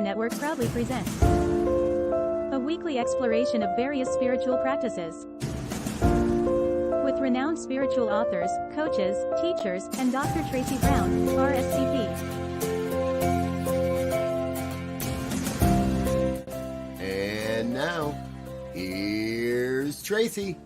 Network proudly presents a weekly exploration of various spiritual practices with renowned spiritual authors, coaches, teachers, and Dr. Tracy Brown, RScP. And now, here's Tracy.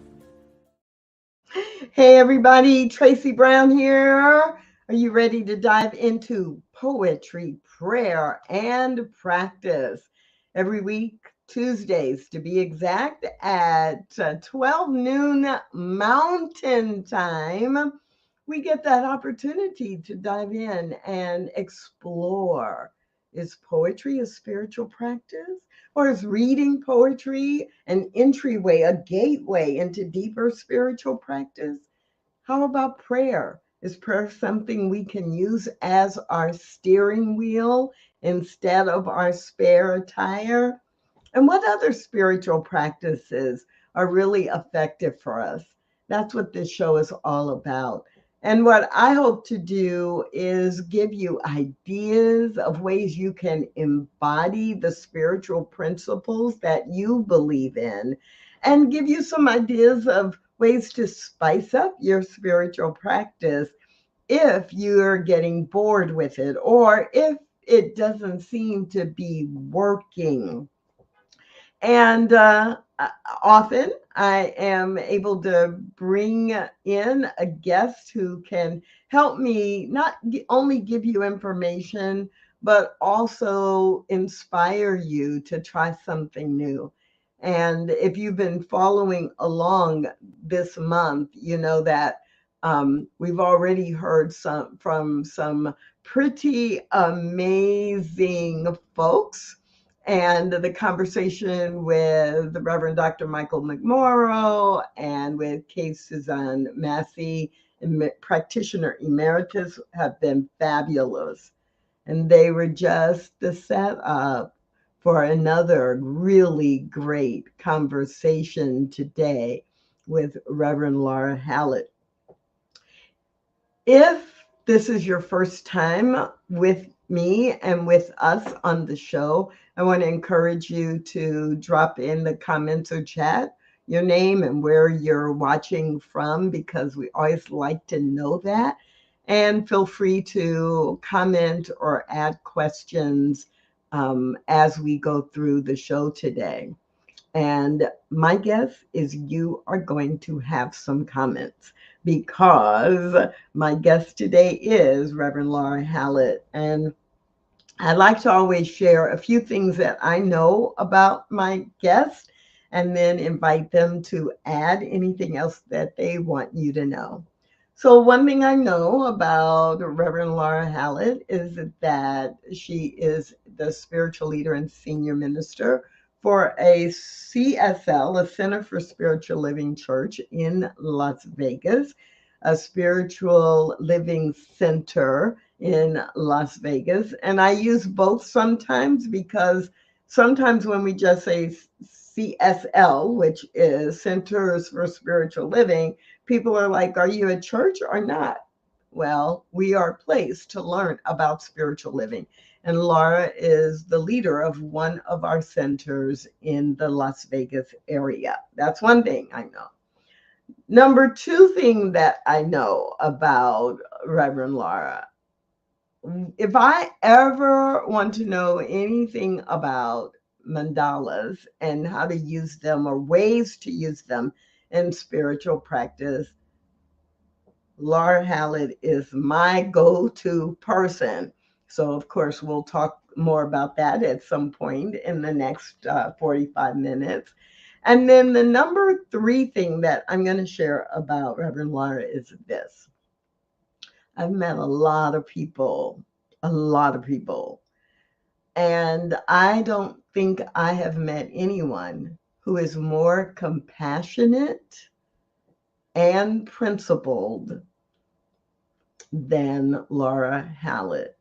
Hey everybody, Tracy Brown here. Are you ready to dive into poetry, prayer, and practice? Every week, Tuesdays to be exact, at 12 noon Mountain Time, we get that opportunity to dive in and explore. Is poetry a spiritual practice? Or is reading poetry an entryway, a gateway into deeper spiritual practice? How about prayer? Is prayer something we can use as our steering wheel instead of our spare tire? And what other spiritual practices are really effective for us? That's what this show is all about. And what I hope to do is give you ideas of ways you can embody the spiritual principles that you believe in, and give you some ideas of ways to spice up your spiritual practice if you're getting bored with it or if it doesn't seem to be working. And often I am able to bring in a guest who can help me not only give you information, but also inspire you to try something new. And if you've been following along this month, you know that we've already heard from some pretty amazing folks, and the conversation with the Reverend Dr. Michael McMorrow and with Kay Suzanne Massey, practitioner emeritus, have been fabulous. And they were just the setup for another really great conversation today with Reverend Laura Hallett. If this is your first time with me and with us on the show, I want to encourage you to drop in the comments or chat your name and where you're watching from, because we always like to know that. And feel free to comment or add questions as we go through the show today. And my guess is you are going to have some comments, because my guest today is Reverend Laura Hallett. And I like to always share a few things that I know about my guest and then invite them to add anything else that they want you to know. So one thing I know about Reverend Laura Hallett is that she is the spiritual leader and senior minister for a CSL, a Center for Spiritual Living Church in Las Vegas, a spiritual living center in Las Vegas. And I use both sometimes, because sometimes when we just say CSL, which is Centers for Spiritual Living, people are like, are you a church or not? Well, we are a place to learn about spiritual living. And Laura is the leader of one of our centers in the Las Vegas area. That's one thing I know. Number two thing that I know about Reverend Laura, if I ever want to know anything about mandalas and how to use them or ways to use them in spiritual practice, Laura Hallett is my go-to person. So, of course, we'll talk more about that at some point in the next 45 minutes. And then the number three thing that I'm going to share about Reverend Laura is this. I've met a lot of people, and I don't think I have met anyone who is more compassionate and principled than Laura Hallett.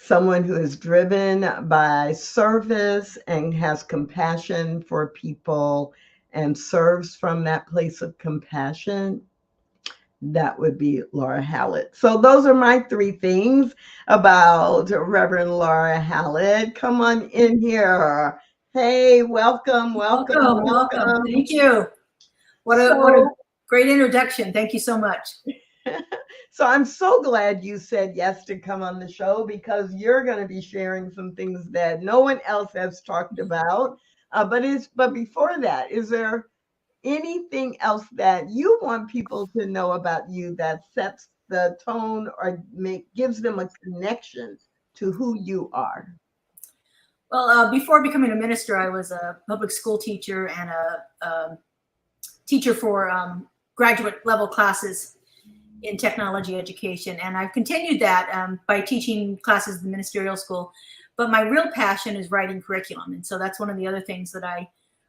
Someone who is driven by service and has compassion for people and serves from that place of compassion. that would be Laura Hallett. So those are my three things about Reverend Laura Hallett. Come on in here. Hey, welcome, welcome, Welcome, welcome. welcome. Thank you. What a great introduction. Thank you so much. So I'm so glad you said yes to come on the show, because you're going to be sharing some things that no one else has talked about. But before that, is there anything else that you want people to know about you that sets the tone or gives them a connection to who you are? Well, before becoming a minister, I was a public school teacher and a teacher for graduate level classes in technology education. And I've continued that by teaching classes at the ministerial school. But my real passion is writing curriculum. And so that's one of the other things that I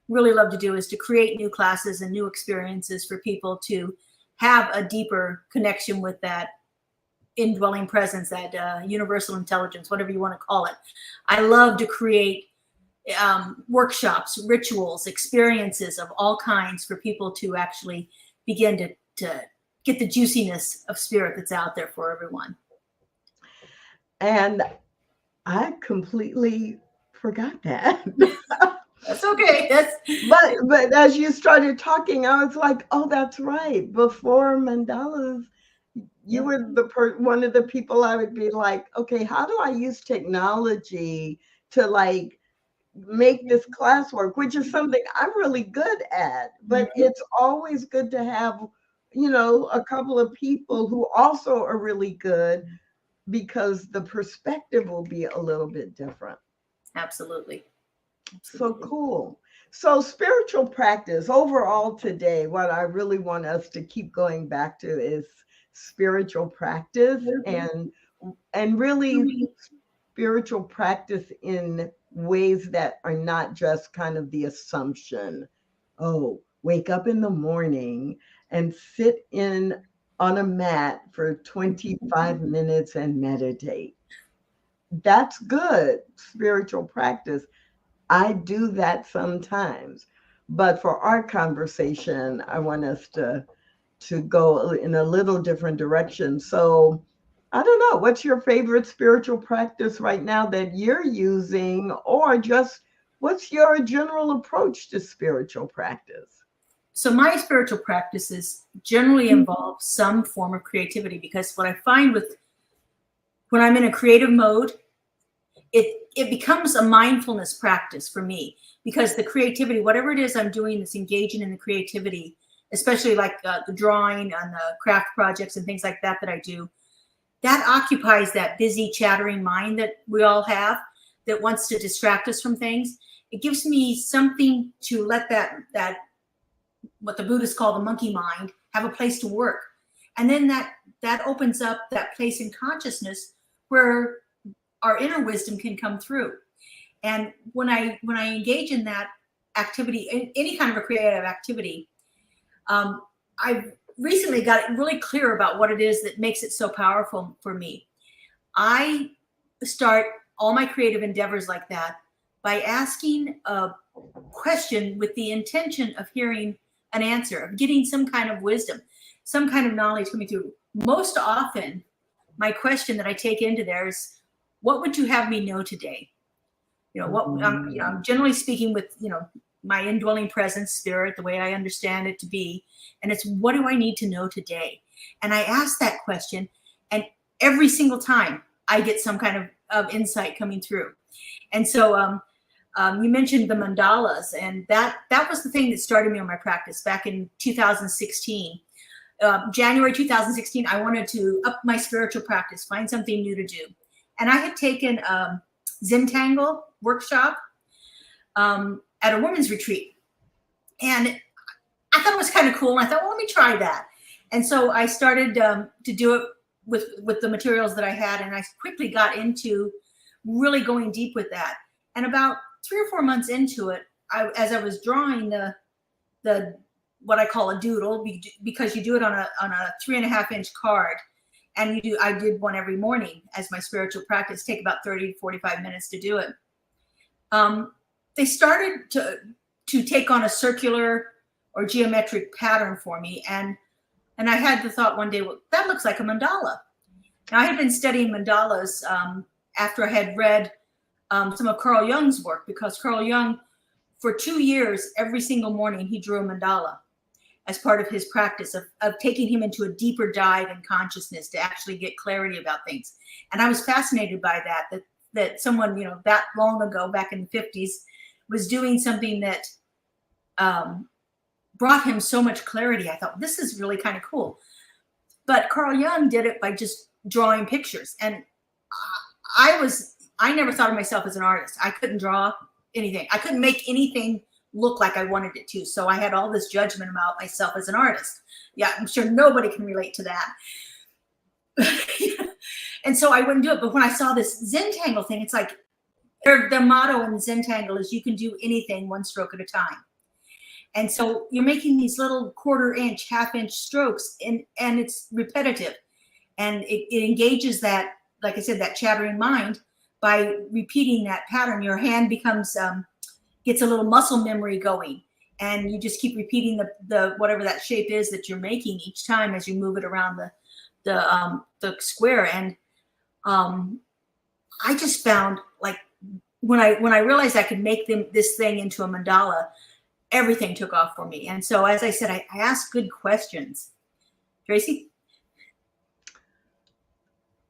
really love to do, is to create new classes and new experiences for people to have a deeper connection with that indwelling presence, that universal intelligence, whatever you want to call it. I love to create workshops, rituals, experiences of all kinds for people to actually begin to get the juiciness of spirit that's out there for everyone. And I completely forgot that. That's okay. But as you started talking, I was like, oh, that's right. Before mandalas, you were one of the people I would be like, okay, how do I use technology to like make this class work, which is something I'm really good at. But it's always good to have, a couple of people who also are really good, because the perspective will be a little bit different. Absolutely. So cool. So spiritual practice overall today, what I really want us to keep going back to is spiritual practice, and really spiritual practice in ways that are not just kind of the assumption, oh, wake up in the morning and sit on a mat for 25 minutes and meditate. That's good spiritual practice. I do that sometimes. But for our conversation, I want us to go in a little different direction. So I don't know, what's your favorite spiritual practice right now that you're using, or just what's your general approach to spiritual practice? So my spiritual practices generally involve some form of creativity, because what I find when I'm in a creative mode, it becomes a mindfulness practice for me, because the creativity, whatever it is I'm doing that's engaging in the creativity, especially like the drawing and the craft projects and things like that I do, that occupies that busy, chattering mind that we all have that wants to distract us from things. It gives me something to let that what the Buddhists call the monkey mind have a place to work. And then that opens up that place in consciousness where our inner wisdom can come through. And when I engage in that activity, any kind of a creative activity, I've recently got really clear about what it is that makes it so powerful for me. I start all my creative endeavors like that by asking a question with the intention of hearing an answer, of getting some kind of wisdom, some kind of knowledge coming through. Most often, my question that I take into there is, what would you have me know today? I'm generally speaking with, my indwelling presence, spirit, the way I understand it to be. And it's, what do I need to know today? And I ask that question, and every single time I get some kind of insight coming through. And so you mentioned the mandalas, and that was the thing that started me on my practice back in 2016. January 2016, I wanted to up my spiritual practice, find something new to do. And I had taken a Zentangle workshop at a women's retreat. And I thought it was kind of cool. And I thought, well, let me try that. And so I started to do it with the materials that I had. And I quickly got into really going deep with that. And about 3 or 4 months into it, as I was drawing the what I call a doodle, because you do it on a 3.5-inch card. And I did one every morning as my spiritual practice, take about 30 to 45 minutes to do it. They started to take on a circular or geometric pattern for me. And And I had the thought one day, well, that looks like a mandala. Now, I had been studying mandalas after I had read some of Carl Jung's work, because Carl Jung, for 2 years, every single morning, he drew a mandala as part of his practice of taking him into a deeper dive in consciousness to actually get clarity about things. And I was fascinated by that someone, you know, that long ago, back in the 50s, was doing something that brought him so much clarity. I thought, this is really kind of cool. But Carl Jung did it by just drawing pictures. And I never thought of myself as an artist. I couldn't draw anything. I couldn't make anything look like I wanted it to. So I had all this judgment about myself as an artist. Yeah, I'm sure nobody can relate to that. And so I wouldn't do it. But when I saw this Zentangle thing, it's like their motto in Zentangle is you can do anything one stroke at a time. And so you're making these little 1/4 inch, 1/2 inch strokes, and it's repetitive. And it engages that, like I said, that chattering mind by repeating that pattern. Your hand becomes, gets a little muscle memory going. And you just keep repeating the whatever that shape is that you're making each time as you move it around the square. And I just found, like, when I realized I could make this thing into a mandala, everything took off for me. And so, as I said, I asked good questions. Tracy?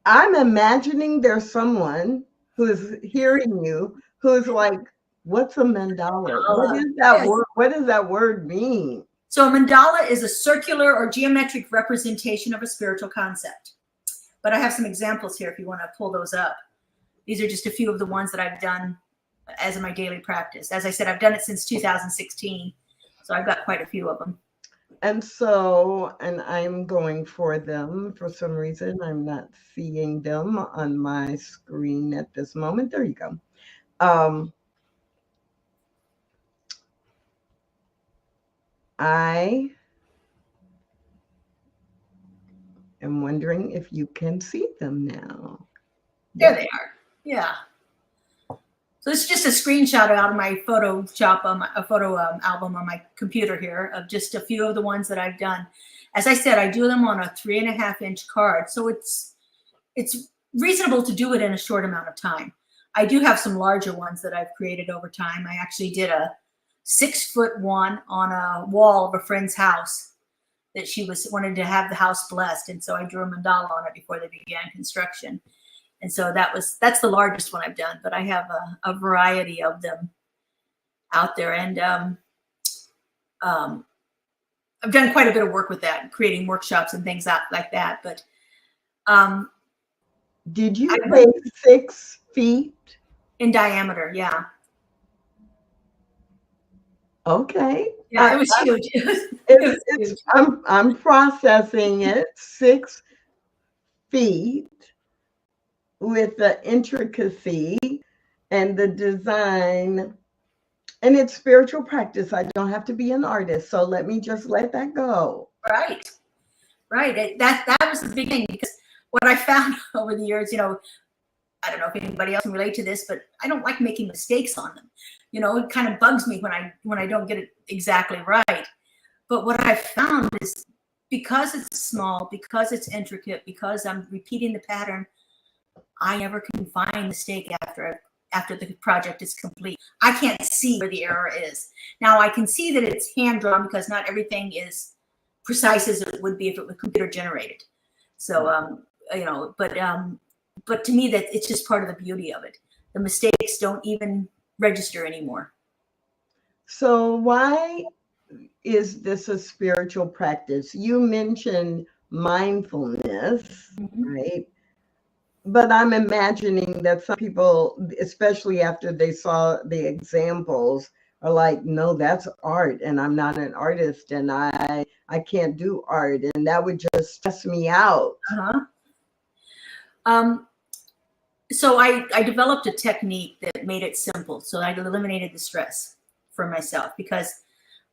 I'm imagining there's someone who's hearing you who's like, what's a mandala? What is that word? What does that word mean? So a mandala is a circular or geometric representation of a spiritual concept. But I have some examples here if you want to pull those up. These are just a few of the ones that I've done as in my daily practice. As I said, I've done it since 2016. So I've got quite a few of them. And so, and I'm going for them for some reason. I'm not seeing them on my screen at this moment. There you go. I am wondering if you can see them now. There they are. Yeah. So it's just a screenshot out of my Photoshop, a photo album on my computer here of just a few of the ones that I've done. As I said, I do them on a 3.5 inch card. So it's reasonable to do it in a short amount of time. I do have some larger ones that I've created over time. I actually did a 6-foot one on a wall of a friend's house that she wanted to have the house blessed. And so I drew a mandala on it before they began construction. And so that's the largest one I've done, but I have a variety of them out there. And I've done quite a bit of work with that, creating workshops and things like that. But did you say 6 feet in diameter? Yeah. Okay. Yeah, it was huge. It was huge. I'm processing it. 6 feet. With the intricacy and the design, and it's spiritual practice. I don't have to be an artist, so let me just let that go. Right. That was the big thing, because what I found over the years, you know, I don't know if anybody else can relate to this, but I don't like making mistakes on them. You know, it kind of bugs me when I don't get it exactly right. But what I found is, because it's small, because it's intricate, because I'm repeating the pattern, I never can find a mistake after the project is complete. I can't see where the error is. Now I can see that it's hand drawn, because not everything is precise as it would be if it were computer generated. So you know, but to me, that it's just part of the beauty of it. The mistakes don't even register anymore. So why is this a spiritual practice? You mentioned mindfulness, right? But I'm imagining that some people, especially after they saw the examples, are like, no, that's art, and I'm not an artist, and I can't do art, and that would just stress me out. So I developed a technique that made it simple. So I eliminated the stress for myself, because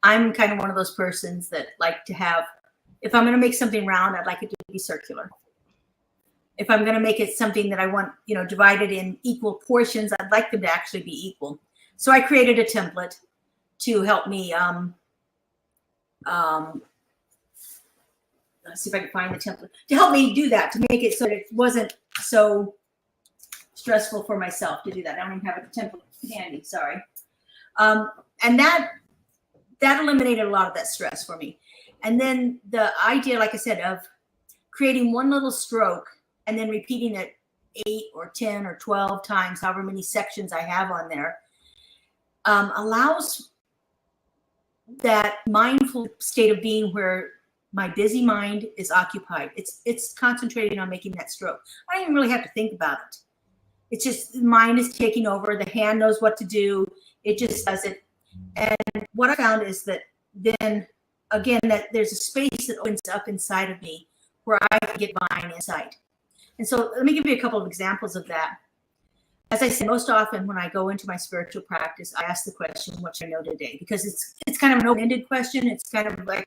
I'm kind of one of those persons that like to have, if I'm going to make something round, I'd like it to be circular. If I'm going to make it something that I want, you know, divided in equal portions, I'd like them to actually be equal. So I created a template to help me let's see if I can find the template to help me do that, to make it so that it wasn't so stressful for myself to do that. I don't even have a template handy, sorry. And that eliminated a lot of that stress for me. And then the idea, like I said, of creating one little stroke and then repeating it 8 or 10 or 12 times, however many sections I have on there, allows that mindful state of being where my busy mind is occupied. It's concentrating on making that stroke. I don't even really have to think about it. It's just the mind is taking over. The hand knows what to do. It just does it. And what I found is that then, again, that there's a space that opens up inside of me where I can get divine insight. And so let me give you a couple of examples of that. As I said, most often when I go into my spiritual practice, I ask the question, what should I know today? Because it's kind of an open-ended question. It's kind of like,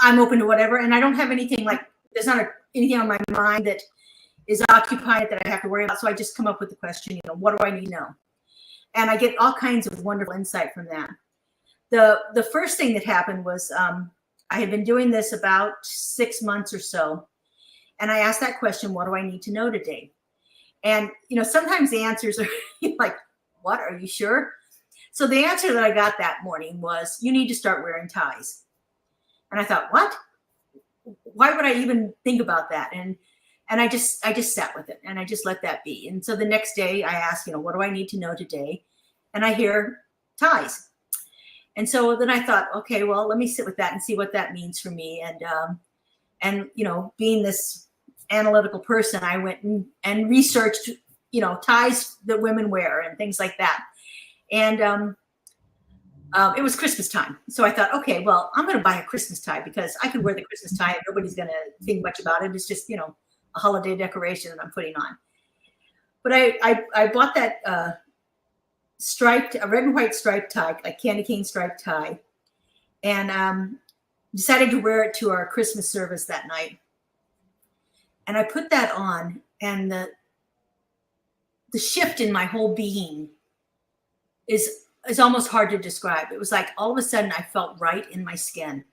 I'm open to whatever. And I don't have anything like, there's not anything on my mind that is occupied that I have to worry about. So I just come up with the question, what do I need to know? And I get all kinds of wonderful insight from that. The first thing that happened was I had been doing this about 6 months or so. And I asked that question, what do I need to know today? And, sometimes the answers are like, what, are you sure? So the answer that I got that morning was, you need to start wearing ties. And I thought, what? Why would I even think about that? And I just sat with it and I just let that be. And so the next day I asked, what do I need to know today? And I hear ties. And so then I thought, okay, well, let me sit with that and see what that means for me. And being this analytical person, I went and researched, ties that women wear and things like that. And it was Christmas time. So I thought, okay, well, I'm going to buy a Christmas tie because I could wear the Christmas tie and nobody's going to think much about it. It's just, a holiday decoration that I'm putting on. But I bought that a red and white striped tie, like candy cane striped tie, and decided to wear it to our Christmas service that night. And I put that on, and the shift in my whole being is almost hard to describe. It was like all of a sudden I felt right in my skin.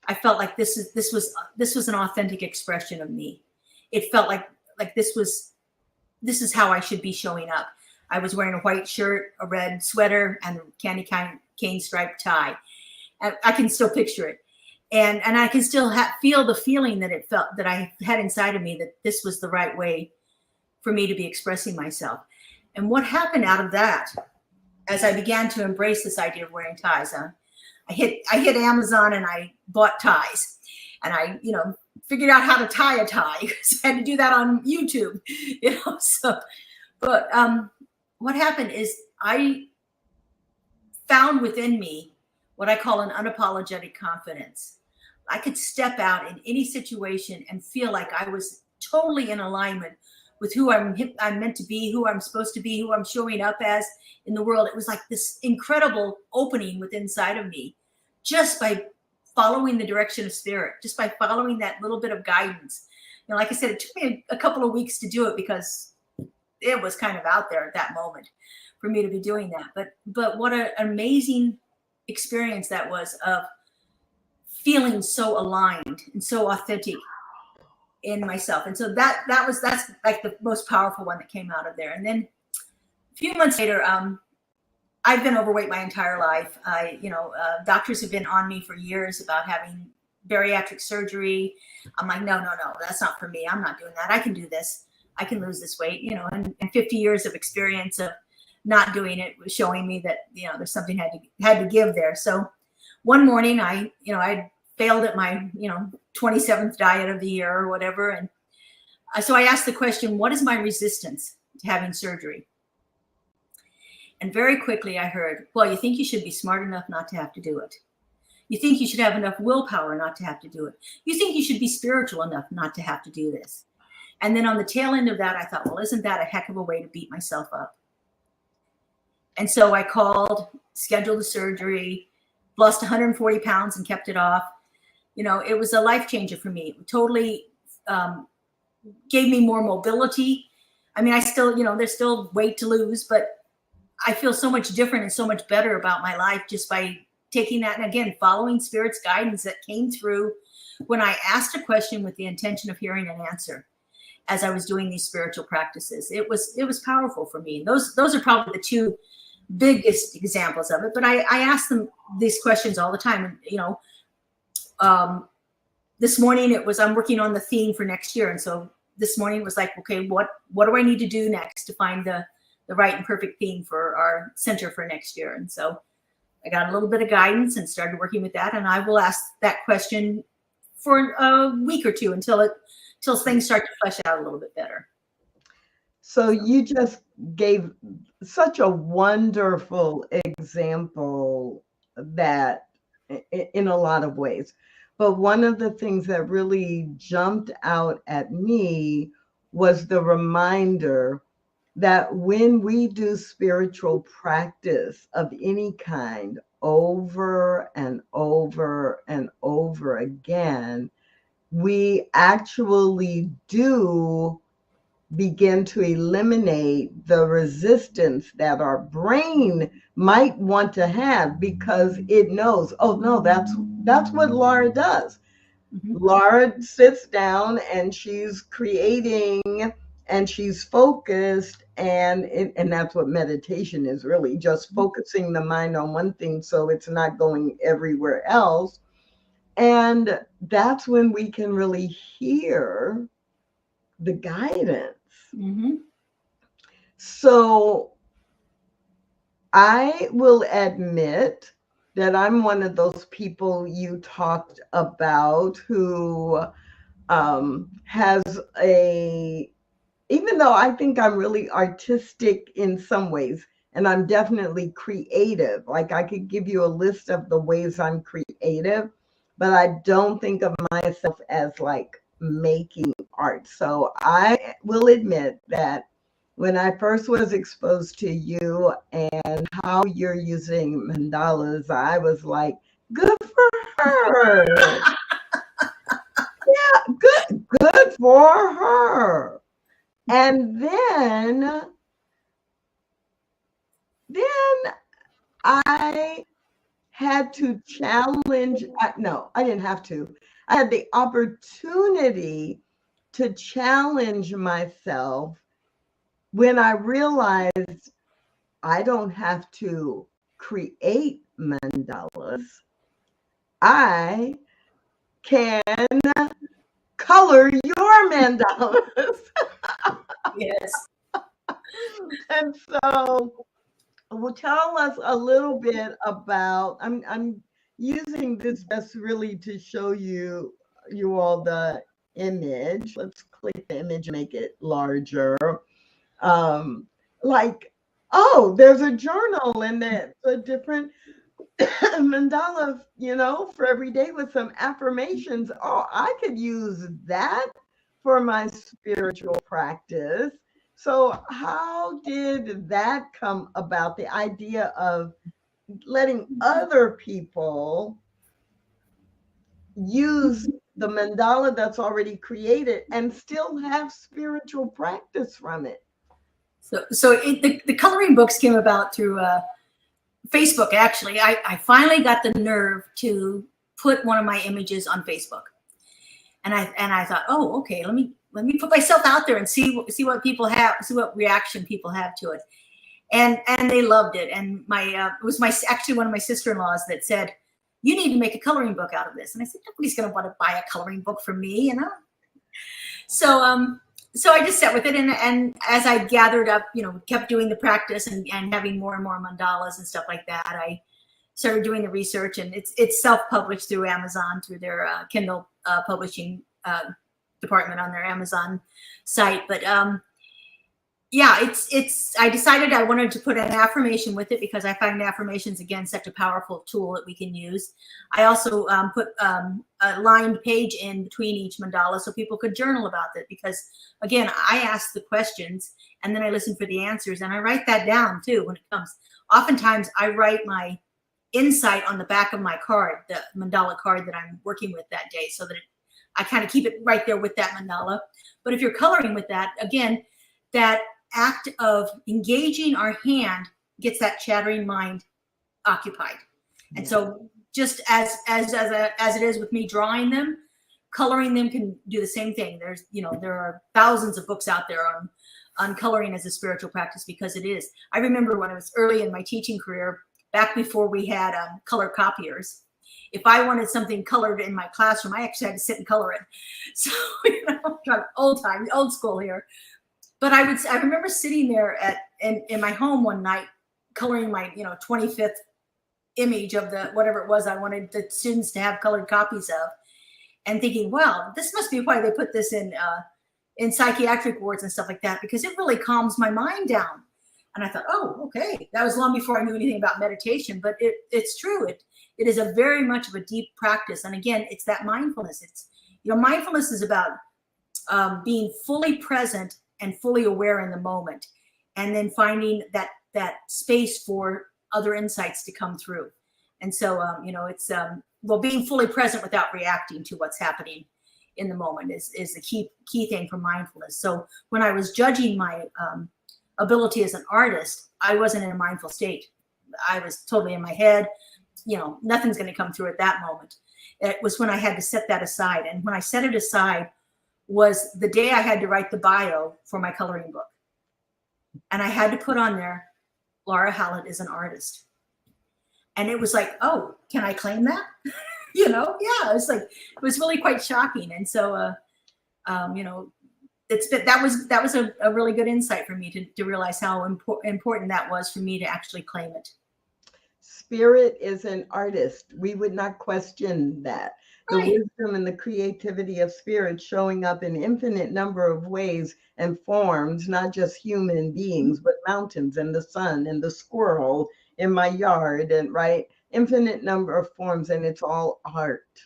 I felt like this was an authentic expression of me. It felt like this is how I should be showing up. I was wearing a white shirt, a red sweater, and a candy cane striped tie. And I can still picture it. And I can still feel the feeling that it felt that I had inside of me, that this was the right way for me to be expressing myself. And what happened out of that, as I began to embrace this idea of wearing ties, I hit Amazon and I bought ties, and I, figured out how to tie a tie because I had to do that on YouTube, So, but what happened is I found within me what I call an unapologetic confidence. I could step out in any situation and feel like I was totally in alignment with who I'm meant to be, who I'm supposed to be, who I'm showing up as in the world. It was like this incredible opening within inside of me, just by following the direction of spirit, just by following that little bit of guidance. Like I said, it took me a couple of weeks to do it because it was kind of out there at that moment for me to be doing that. But what an amazing experience that was, of feeling so aligned and so authentic in myself. And so that's like the most powerful one that came out of there. And then a few months later, I've been overweight my entire life. Doctors have been on me for years about having bariatric surgery. I'm like, no, that's not for me. I'm not doing that. I can do this. I can lose this weight, and 50 years of experience of not doing it was showing me that, there's something had to give there. So one morning I failed at my, 27th diet of the year or whatever. And so I asked the question, what is my resistance to having surgery? And very quickly I heard, well, you think you should be smart enough not to have to do it. You think you should have enough willpower not to have to do it. You think you should be spiritual enough not to have to do this. And then on the tail end of that, I thought, well, isn't that a heck of a way to beat myself up? And so I called, scheduled the surgery, lost 140 pounds and kept it off. It was a life changer for me. It totally gave me more mobility. I mean, I still, there's still weight to lose, but I feel so much different and so much better about my life just by taking that. And again, following spirit's guidance that came through when I asked a question with the intention of hearing an answer as I was doing these spiritual practices. It was powerful for me. Those are probably the two biggest examples of it. But I ask them these questions all the time. And, this morning I'm working on the theme for next year. And so this morning was like, okay, what do I need to do next to find the right and perfect theme for our center for next year? And so I got a little bit of guidance and started working with that. And I will ask that question for a week or two until things start to flesh out a little bit better. So you just gave such a wonderful example that in a lot of ways. But one of the things that really jumped out at me was the reminder that when we do spiritual practice of any kind over and over and over again, we actually do begin to eliminate the resistance that our brain might want to have, because it knows, oh no, that's what Laura does. Mm-hmm. Laura sits down and she's creating and she's focused, and that's what meditation is, really just focusing the mind on one thing so it's not going everywhere else. And that's when we can really hear the guidance. Mm-hmm. So I will admit that I'm one of those people you talked about who has even though I think I'm really artistic in some ways, and I'm definitely creative, like I could give you a list of the ways I'm creative, but I don't think of myself as like making art. So I will admit that when I first was exposed to you and how you're using mandalas, I was like, good for her. Yeah, good for her. And then I had to challenge, no, I didn't have to. I had the opportunity to challenge myself when I realized I don't have to create mandalas. I can color your mandalas. Yes. And so, well, tell us a little bit about, I'm using this just really to show you all the image. Let's click the image, make it larger. Like, oh, there's a journal and it's a different mandala, for every day with some affirmations. Oh, I could use that for my spiritual practice. So how did that come about, the idea of letting other people use the mandala that's already created and still have spiritual practice from it? So the coloring books came about through Facebook. Actually, I finally got the nerve to put one of my images on Facebook, and I thought, oh, okay, let me put myself out there and see what people have, see what reaction people have to it, and they loved it. And it was actually one of my sister-in-laws that said, you need to make a coloring book out of this. And I said, nobody's going to want to buy a coloring book from me, So I just sat with it, and as I gathered up, kept doing the practice and having more and more mandalas and stuff like that, I started doing the research, and it's self-published through Amazon, through their Kindle publishing department on their Amazon site. But yeah, I decided I wanted to put an affirmation with it because I find affirmations, again, such a powerful tool that we can use. I also put a lined page in between each mandala so people could journal about it, because, again, I ask the questions and then I listen for the answers, and I write that down too when it comes. Oftentimes I write my insight on the back of my card, the mandala card that I'm working with that day, so that I kind of keep it right there with that mandala. But if you're coloring with that, again, that act of engaging our hand gets that chattering mind occupied. And so just as it is with me drawing them, coloring them can do the same thing. There's, there are thousands of books out there on coloring as a spiritual practice, because it is. I remember when I was early in my teaching career, back before we had color copiers, if I wanted something colored in my classroom, I actually had to sit and color it. So, old school here. But I remember sitting there in my home one night, coloring my, 25th image of the, whatever it was I wanted the students to have colored copies of, and thinking, wow, this must be why they put this in psychiatric wards and stuff like that, because it really calms my mind down. And I thought, oh, okay. That was long before I knew anything about meditation, but it's true. It is a very much of a deep practice. And again, it's that mindfulness. It's, mindfulness is about being fully present and fully aware in the moment, and then finding that space for other insights to come through. And so, it's, being fully present without reacting to what's happening in the moment is the key thing for mindfulness. So when I was judging my ability as an artist, I wasn't in a mindful state. I was totally in my head. Nothing's going to come through at that moment. It was when I had to set that aside. And when I set it aside was the day I had to write the bio for my coloring book. And I had to put on there, Laura Hallett is an artist. And it was like, oh, can I claim that? Yeah, it was really quite shocking. And so, that was a really good insight for me to realize how important that was for me to actually claim it. Spirit is an artist. We would not question that. The Right. wisdom and the creativity of spirit showing up in infinite number of ways and forms, not just human beings, but mountains and the sun and the squirrel in my yard, and infinite number of forms, and it's all art.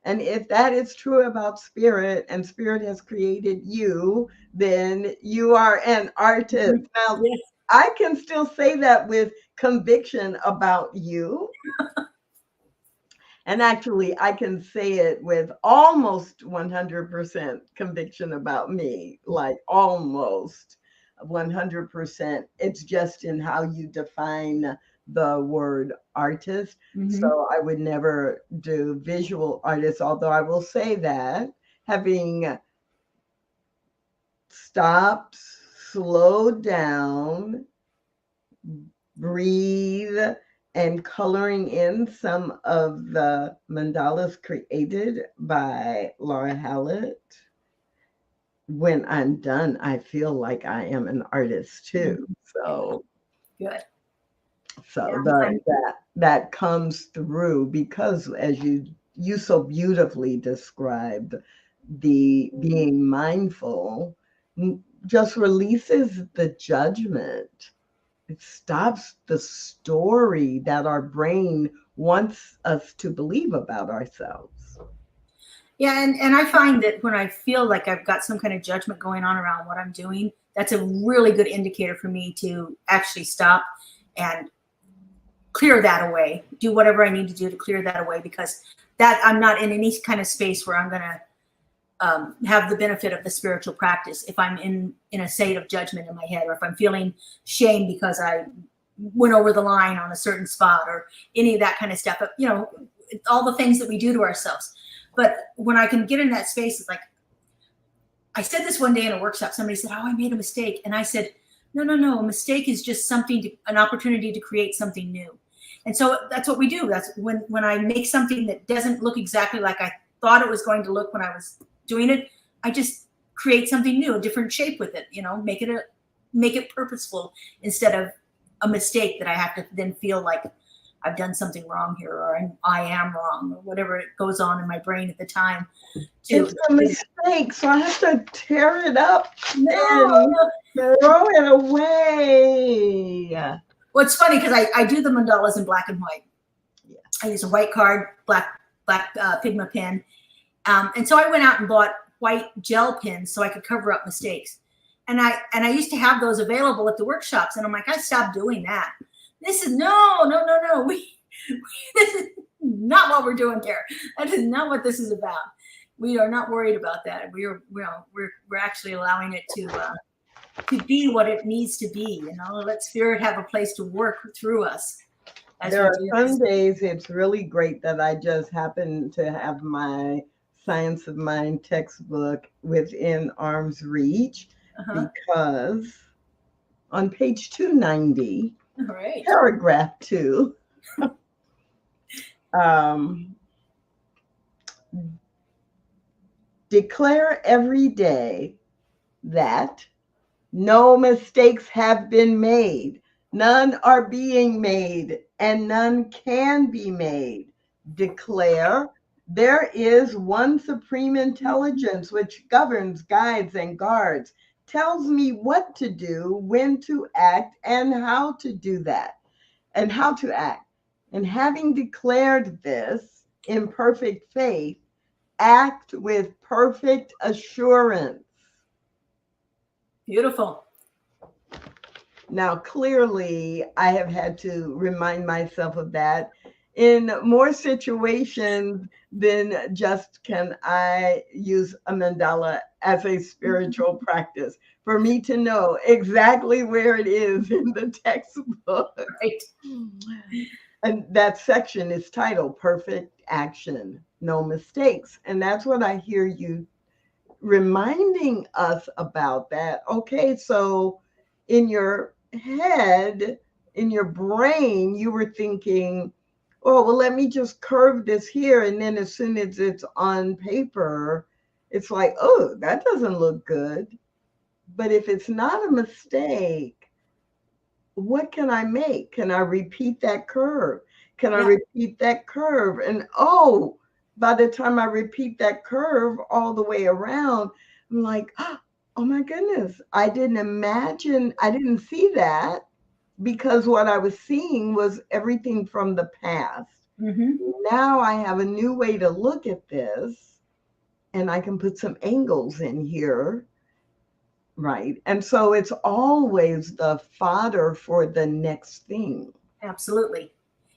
And if that is true about spirit, and spirit has created you, then you are an artist. Now, Yes. I can still say that with conviction about you. And actually, I can say it with almost 100% conviction about me, like almost 100%. It's just in how you define the word artist. Mhm. So I would never do visual artist, although I will say that having stopped, slowed down, breathe, and coloring in some of the mandalas created by Laura Hallett, when I'm done, I feel like I am an artist too. So Good. So Yeah. that comes through, because as you so beautifully described, the being mindful just releases the judgment. It stops the story that our brain wants us to believe about ourselves. Yeah, and I find that when I feel like I've got some kind of judgment going on around what I'm doing, that's a really good indicator for me to actually stop and clear that away, do whatever I need to do to clear that away, because that I'm not in any kind of space where I'm going to have the benefit of the spiritual practice if I'm in a state of judgment in my head, or if I'm feeling shame because I went over the line on a certain spot, or any of that kind of stuff. But, all the things that we do to ourselves. But when I can get in that space, it's like, I said this one day in a workshop, somebody said, oh, I made a mistake. And I said, no, a mistake is just an opportunity to create something new. And so that's what we do. That's when I make something that doesn't look exactly like I thought it was going to look when I was doing it, I just create something new, a different shape with it, make it purposeful, instead of a mistake that I have to then feel like I've done something wrong here, or I am wrong, or whatever it goes on in my brain at the time. It's a mistake, so I have to tear it up and No. throw it away. Well, it's funny because I do the mandalas in black and white. Yeah. I use a white card, black Pigma pen. And so I went out and bought white gel pens so I could cover up mistakes. And I used to have those available at the workshops. And I'm like, I stopped doing that. This is no. This is not what we're doing here. That is not what this is about. We are not worried about that. We're actually allowing it to be what it needs to be. Let spirit have a place to work through us. There are some days it's really great that I just happen to have my Science of Mind textbook within arm's reach because on page 290, All right. paragraph 2, declare every day that no mistakes have been made, none are being made, and none can be made. Declare there is one supreme intelligence which governs, guides, and guards, tells me what to do, when to act, and how to do that, and how to act. And having declared this in perfect faith, act with perfect assurance. Beautiful. Now, clearly, I have had to remind myself of that in more situations than just can I use a mandala as a spiritual practice for me to know exactly where it is in the textbook. Right. And that section is titled Perfect Action, No Mistakes. And that's what I hear you reminding us about that. Okay, so in your head, in your brain, you were thinking, oh, well, let me just curve this here. And then as soon as it's on paper, it's like, oh, that doesn't look good. But if it's not a mistake, what can I make? Can I repeat that curve? Can I repeat that curve? And oh, by the time I repeat that curve all the way around, I'm like, oh my goodness, I didn't imagine, I didn't see that because what I was seeing was everything from the past. Now I have a new way to look at this and I can put some angles in here. Right. And so it's always the fodder for the next thing. Absolutely.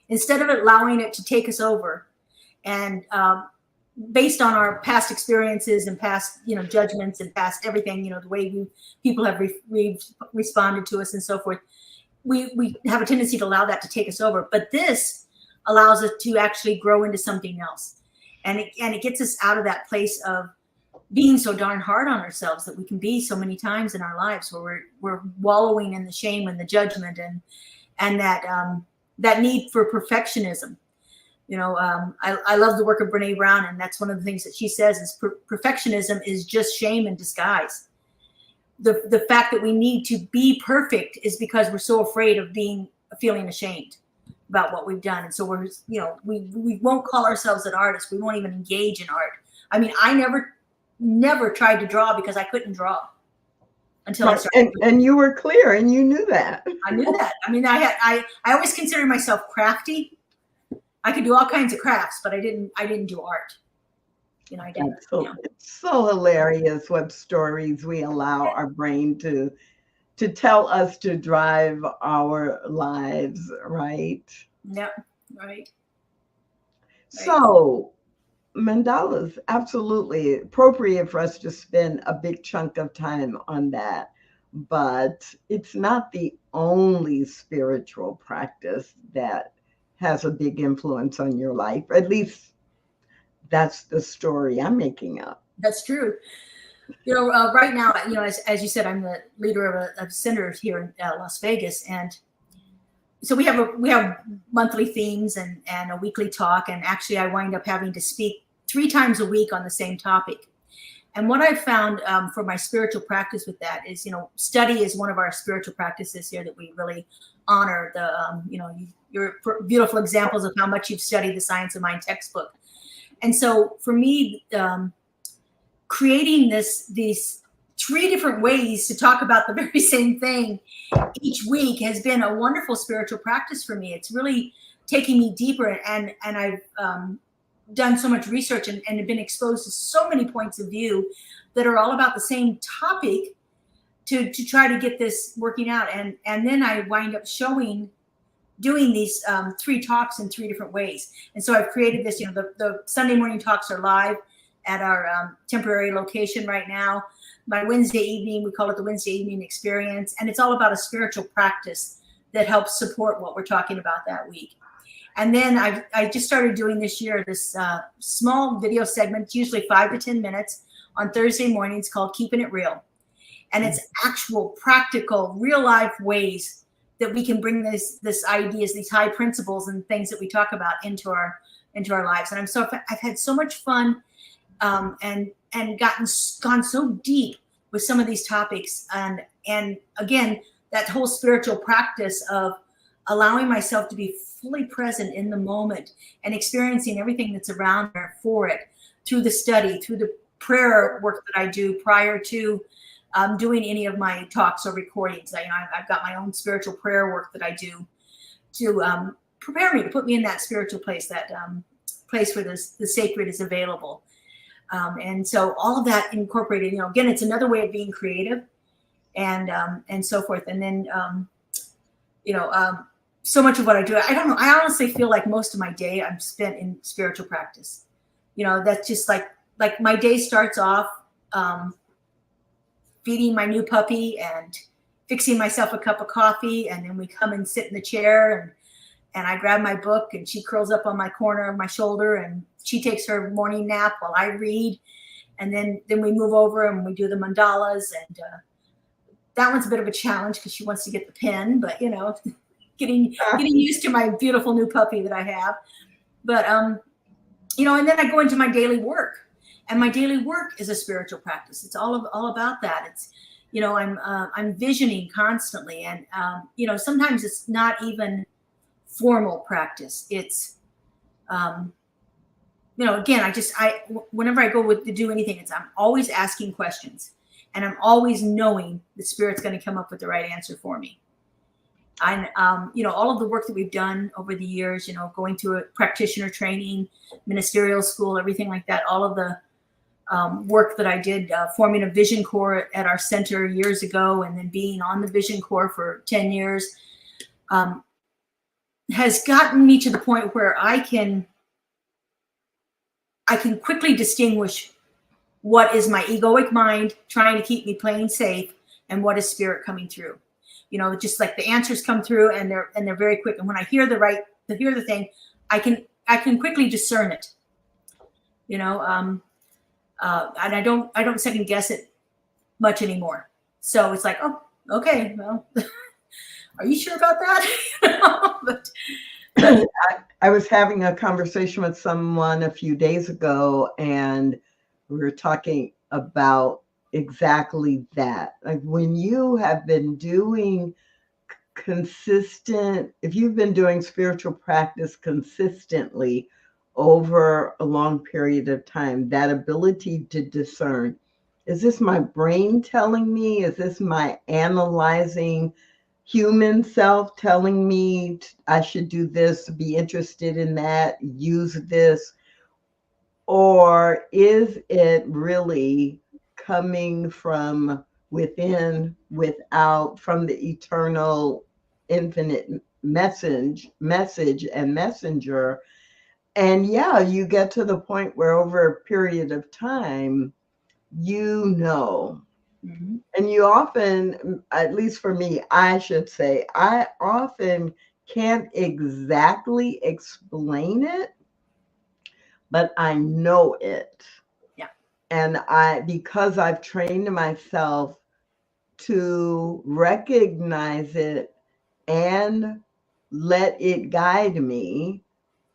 Instead of allowing it to take us over and based on our past experiences and past, judgments and past everything, the way people have responded to us and so forth, we have a tendency to allow that to take us over. But this allows us to actually grow into something else. And it gets us out of that place of being so darn hard on ourselves that we can be so many times in our lives where we're wallowing in the shame and the judgment and that need for perfectionism. I love the work of Brene Brown, and that's one of the things that she says is perfectionism is just shame in disguise. The fact that we need to be perfect is because we're so afraid of feeling ashamed about what we've done. And so we won't call ourselves an artist. We won't even engage in art. I mean, I never tried to draw because I couldn't draw until I started. And you were clear and you knew that. I knew that. I mean, I always considered myself crafty. I could do all kinds of crafts, but I didn't do art. I didn't. It's so hilarious what stories we allow our brain to tell us to drive our lives, right? Yep, right. So mandalas, absolutely appropriate for us to spend a big chunk of time on that. But it's not the only spiritual practice that has a big influence on your life. At least that's the story I'm making up. That's true. Right now, as you said, I'm the leader of centers here in Las Vegas, and so we have monthly themes and a weekly talk, and actually I wind up having to speak 3 times a week on the same topic. And what I've found for my spiritual practice with that is, study is one of our spiritual practices here that we really honor. Your beautiful examples of how much you've studied the Science of Mind textbook. And so for me, creating these 3 different ways to talk about the very same thing each week has been a wonderful spiritual practice for me. It's really taking me deeper, and I've done so much research and have been exposed to so many points of view that are all about the same topic to try to get this working out. And then I wind up doing these 3 talks in 3 different ways. And so I've created this, the Sunday morning talks are live at our temporary location right now. My Wednesday evening, we call it the Wednesday evening experience. And it's all about a spiritual practice that helps support what we're talking about that week. And then I just started doing this year this small video segment, usually 5 to 10 minutes on Thursday mornings, called Keeping It Real. And it's actual, practical, real life ways that we can bring this ideas, these high principles and things that we talk about into our lives. And I've had so much fun and gone so deep with some of these topics. And again, that whole spiritual practice of allowing myself to be fully present in the moment and experiencing everything that's around there for it, through the study, through the prayer work that I do prior to doing any of my talks or recordings. I've got my own spiritual prayer work that I do to prepare me, to put me in that spiritual place, that place where the sacred is available. And so all of that incorporated, again, it's another way of being creative and so forth. And then, so much of what I do, I don't know, I honestly feel like most of my day I'm spent in spiritual practice. That's just like my day starts off feeding my new puppy and fixing myself a cup of coffee. And then we come and sit in the chair and I grab my book and she curls up on my corner of my shoulder and she takes her morning nap while I read. And then we move over and we do the mandalas. And that one's a bit of a challenge because she wants to get the pen, but getting used to my beautiful new puppy that I have. But, and then I go into my daily work. And my daily work is a spiritual practice. It's all about that. It's, I'm visioning constantly. And, sometimes it's not even formal practice. It's, again, whenever I go to do anything, I'm always asking questions. And I'm always knowing the Spirit's going to come up with the right answer for me. All of the work that we've done over the years, going through a practitioner training, ministerial school, everything like that, all of the work that I did forming a vision corps at our center years ago, and then being on the vision corps for 10 years, has gotten me to the point where I can quickly distinguish what is my egoic mind trying to keep me playing safe and what is Spirit coming through. Just like the answers come through and they're very quick. And when I hear the thing, I can quickly discern it. And I don't second guess it much anymore. So it's like, oh, okay, well, are you sure about that? But I was having a conversation with someone a few days ago, and we were talking about exactly that. Like when you have been doing if you've been doing spiritual practice consistently over a long period of time, that ability to discern, is this my brain telling me? Is this my analyzing human self telling me I should do this, be interested in that, use this? Or is it really coming from within, from the eternal, infinite message and messenger? And yeah, you get to the point where over a period of time, mm-hmm. And you often, at least for me, I should say, I often can't exactly explain it, but I know it. Yeah. And because I've trained myself to recognize it and let it guide me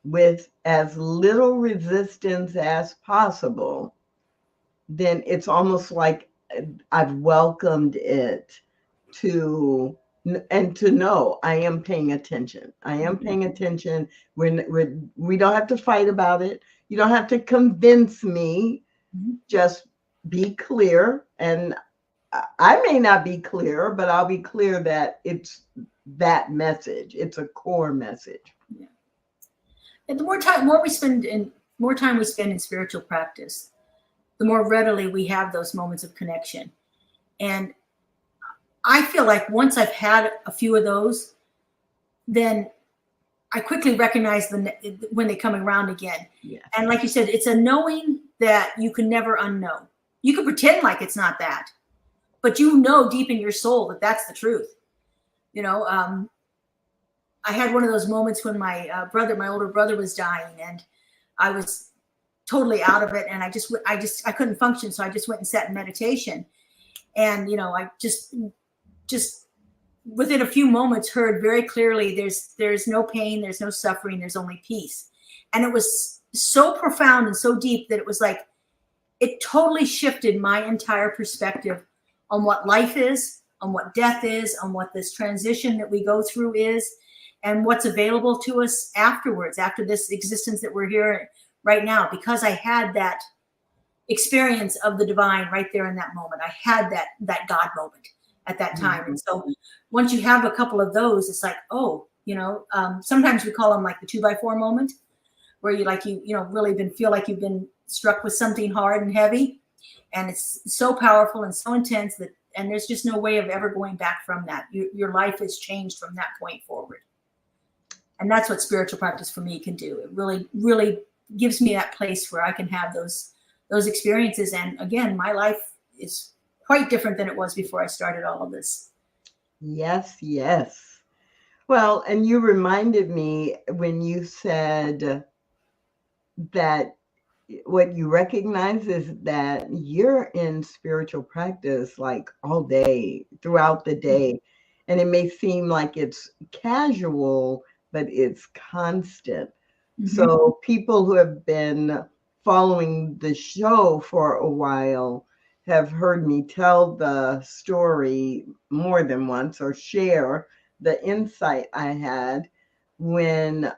with as little resistance as possible, then it's almost like I've welcomed it to know I am paying attention. I am paying attention. When we don't have to fight about it. You don't have to convince me. Just be clear. And I may not be clear, but I'll be clear that it's that message. It's a core message. Yeah. And the more time we spend in spiritual practice, the more readily we have those moments of connection. And I feel like once I've had a few of those, then I quickly recognize when they come around again. Yes. And like you said, it's a knowing that you can never unknow. You can pretend like it's not that, but deep in your soul that that's the truth. I had one of those moments when my my older brother was dying, and I was totally out of it, and I couldn't function, so I just went and sat in meditation, and I just within a few moments heard very clearly there's no pain, there's no suffering, there's only peace. And it was so profound and so deep that it was like it totally shifted my entire perspective on what life is, on what death is, on what this transition that we go through is, and what's available to us afterwards, after this existence that we're here right now. Because I had that experience of the divine right there in that moment. I had that God moment at that time. And so once you have a couple of those, it's like, oh, sometimes we call them like the 2x4 moment, where you really feel like you've been struck with something hard and heavy, and it's so powerful and so intense and there's just no way of ever going back from that. Your life is changed from that point forward. And that's what spiritual practice for me can do. It really, really gives me that place where I can have those experiences. And again, my life is quite different than it was before I started all of this. Yes, yes. Well, and you reminded me when you said that what you recognize is that you're in spiritual practice like all day, throughout the day. And it may seem like it's casual, but it's constant. Mm-hmm. So people who have been following the show for a while have heard me tell the story more than once, or share the insight I had when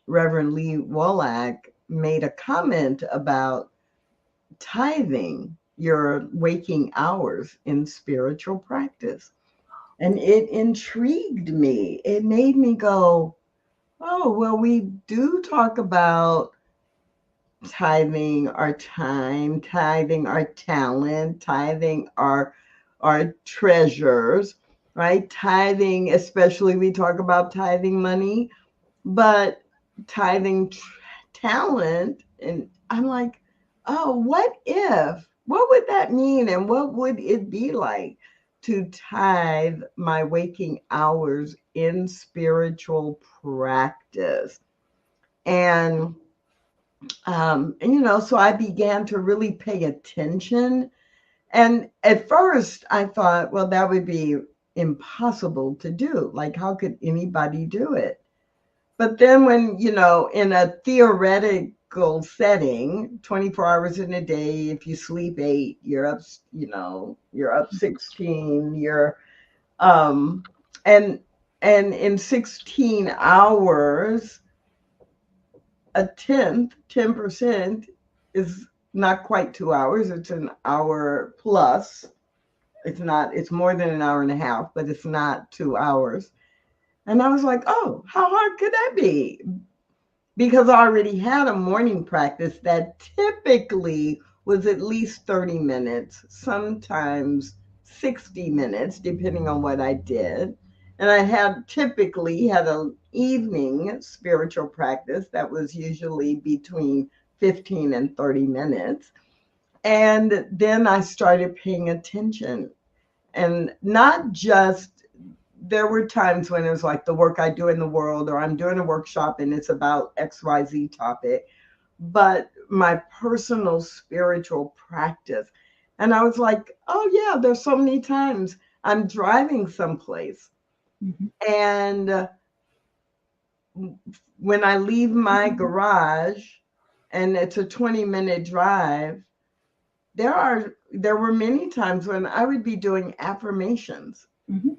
Reverend Lee Wallach made a comment about tithing your waking hours in spiritual practice. And it intrigued me. It made me go, oh, well, we do talk about tithing our time, tithing our talent, tithing our treasures, right? Tithing, especially we talk about tithing money, but tithing talent. And I'm like, oh, what would that mean? And what would it be like to tithe my waking hours in spiritual practice? And so I began to really pay attention. And at first I thought, well, that would be impossible to do. Like, how could anybody do it? But then when, in a theoretical setting, 24 hours in a day, if you sleep 8, you're up, you're up 16, and in 16 hours, a 10% is not quite 2 hours. It's an hour plus. It's more than an hour and a half, but it's not 2 hours. And I was like, oh, how hard could that be? Because I already had a morning practice that typically was at least 30 minutes, sometimes 60 minutes, depending on what I did. And I typically had an evening spiritual practice that was usually between 15 and 30 minutes. And then I started paying attention, and not just, there were times when it was like the work I do in the world, or I'm doing a workshop and it's about XYZ topic, but my personal spiritual practice. And I was like, oh yeah, there's so many times I'm driving someplace. Mm-hmm. And when I leave my garage and it's a 20-minute drive, there were many times when I would be doing affirmations. Mm-hmm.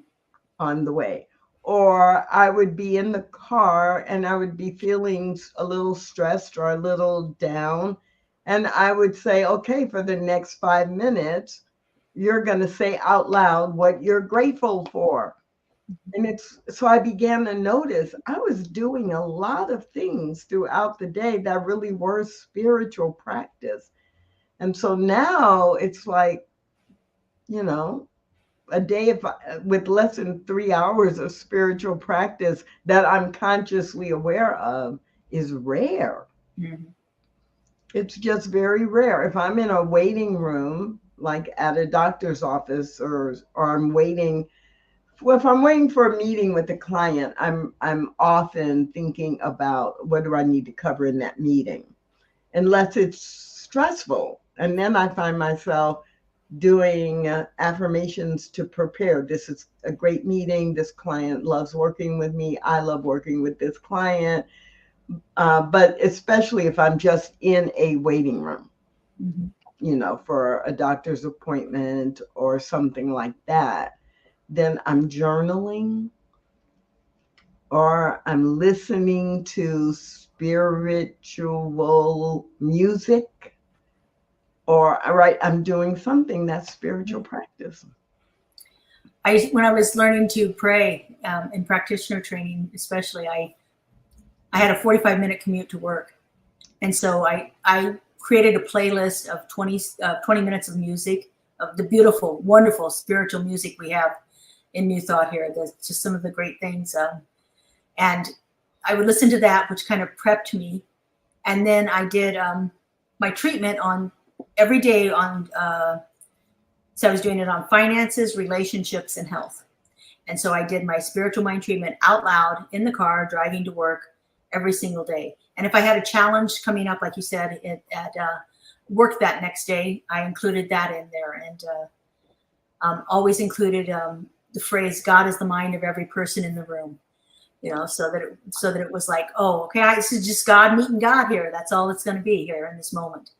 On the way, or I would be in the car and I would be feeling a little stressed or a little down, and I would say, okay, for the next 5 minutes, you're going to say out loud what you're grateful for. And so I began to notice I was doing a lot of things throughout the day that really were spiritual practice. And so now it's like, a day with less than 3 hours of spiritual practice that I'm consciously aware of is rare. Mm-hmm. It's just very rare. If I'm in a waiting room, like at a doctor's office, or I'm waiting if I'm waiting for a meeting with a client, I'm often thinking about what do I need to cover in that meeting, unless it's stressful. And then I find myself doing affirmations to prepare. This is a great meeting. This client loves working with me. I love working with this client. But especially if I'm just in a waiting room, for a doctor's appointment or something like that, then I'm journaling or I'm listening to spiritual music, or I'm doing something that's spiritual practice. When I was learning to pray in practitioner training, especially, I had a 45-minute commute to work. And so I created a playlist of 20 minutes of music, of the beautiful, wonderful spiritual music we have in New Thought here. That's just some of the great things. And I would listen to that, which kind of prepped me. And then I did my treatment on every day on, so I was doing it on finances, relationships, and health. And so I did my spiritual mind treatment out loud in the car, driving to work every single day. And if I had a challenge coming up, like you said, at work that next day, I included that in there, and always included the phrase, God is the mind of every person in the room, so that it was like, oh, okay, this is just God meeting God here. That's all it's going to be here in this moment.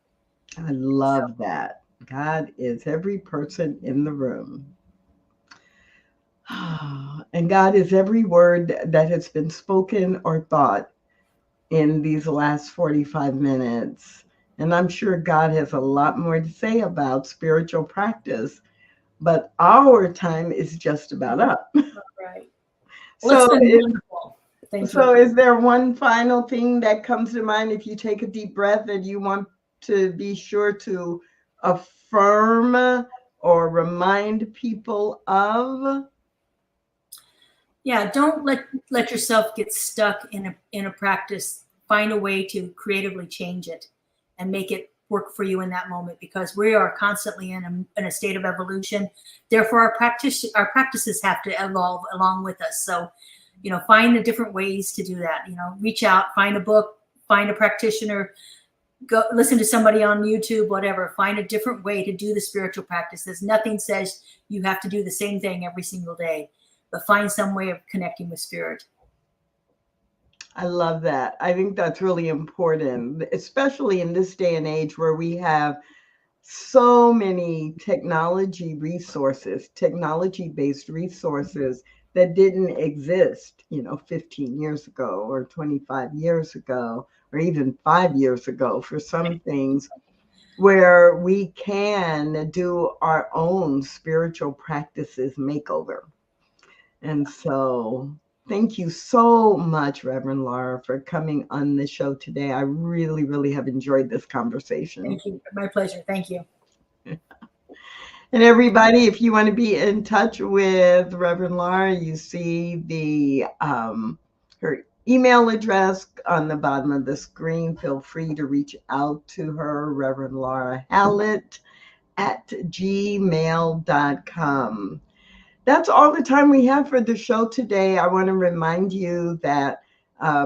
I love that. God is every person in the room. And God is every word that has been spoken or thought in these last 45 minutes. And I'm sure God has a lot more to say about spiritual practice, but our time is just about up. Right. Well, it's been wonderful. Thank you. Is there one final thing that comes to mind if you take a deep breath that you want to be sure to affirm or remind people of? Yeah, don't let yourself get stuck in a practice. Find a way to creatively change it and make it work for you in that moment, because we are constantly in a state of evolution. Therefore, our practices have to evolve along with us. So, find the different ways to do that. Reach out, find a book, find a practitioner, go listen to somebody on YouTube, whatever. Find a different way to do the spiritual practices. Nothing says you have to do the same thing every single day, but find some way of connecting with spirit. I love that. I think that's really important, especially in this day and age where we have so many technology-based resources that didn't exist, 15 years ago or 25 years ago, or even 5 years ago for some things, where we can do our own spiritual practices makeover. And so thank you so much, Reverend Laura, for coming on the show today. I really, really have enjoyed this conversation. Thank you. My pleasure. Thank you. And everybody, if you want to be in touch with Reverend Laura, you see her email address on the bottom of the screen. Feel free to reach out to her, Reverend Laura Hallett at gmail.com. That's all the time we have for the show today. I want to remind you that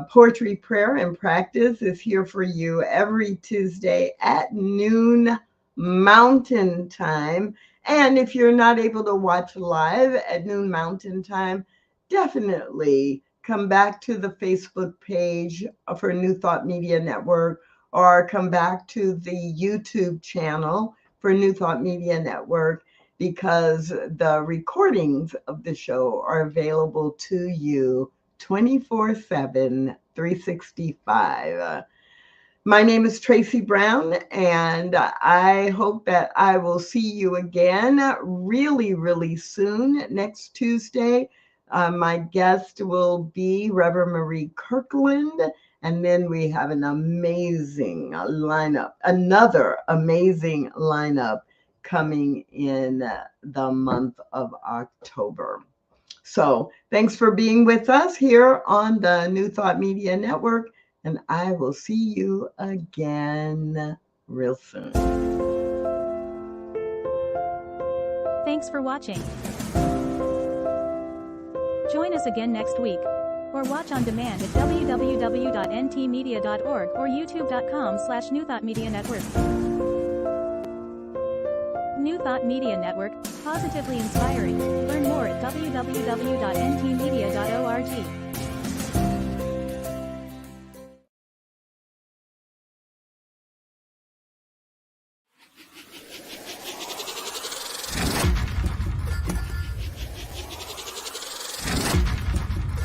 Poetry, Prayer, and Practice is here for you every Tuesday at noon Mountain Time. And if you're not able to watch live at noon Mountain Time, definitely come back to the Facebook page for New Thought Media Network, or come back to the YouTube channel for New Thought Media Network, because the recordings of the show are available to you 24/7, 365. My name is Tracy Brown, and I hope that I will see you again really, really soon next Tuesday. My guest will be Reverend Marie Kirkland, and then we have an amazing lineup, another amazing lineup coming in the month of October. So thanks for being with us here on the New Thought Media Network, and I will see you again real soon. Thanks for watching. Join us again next week. Or watch on demand at www.ntmedia.org or youtube.com/New Thought Media Network. New Thought Media Network, positively inspiring. Learn more at www.ntmedia.org.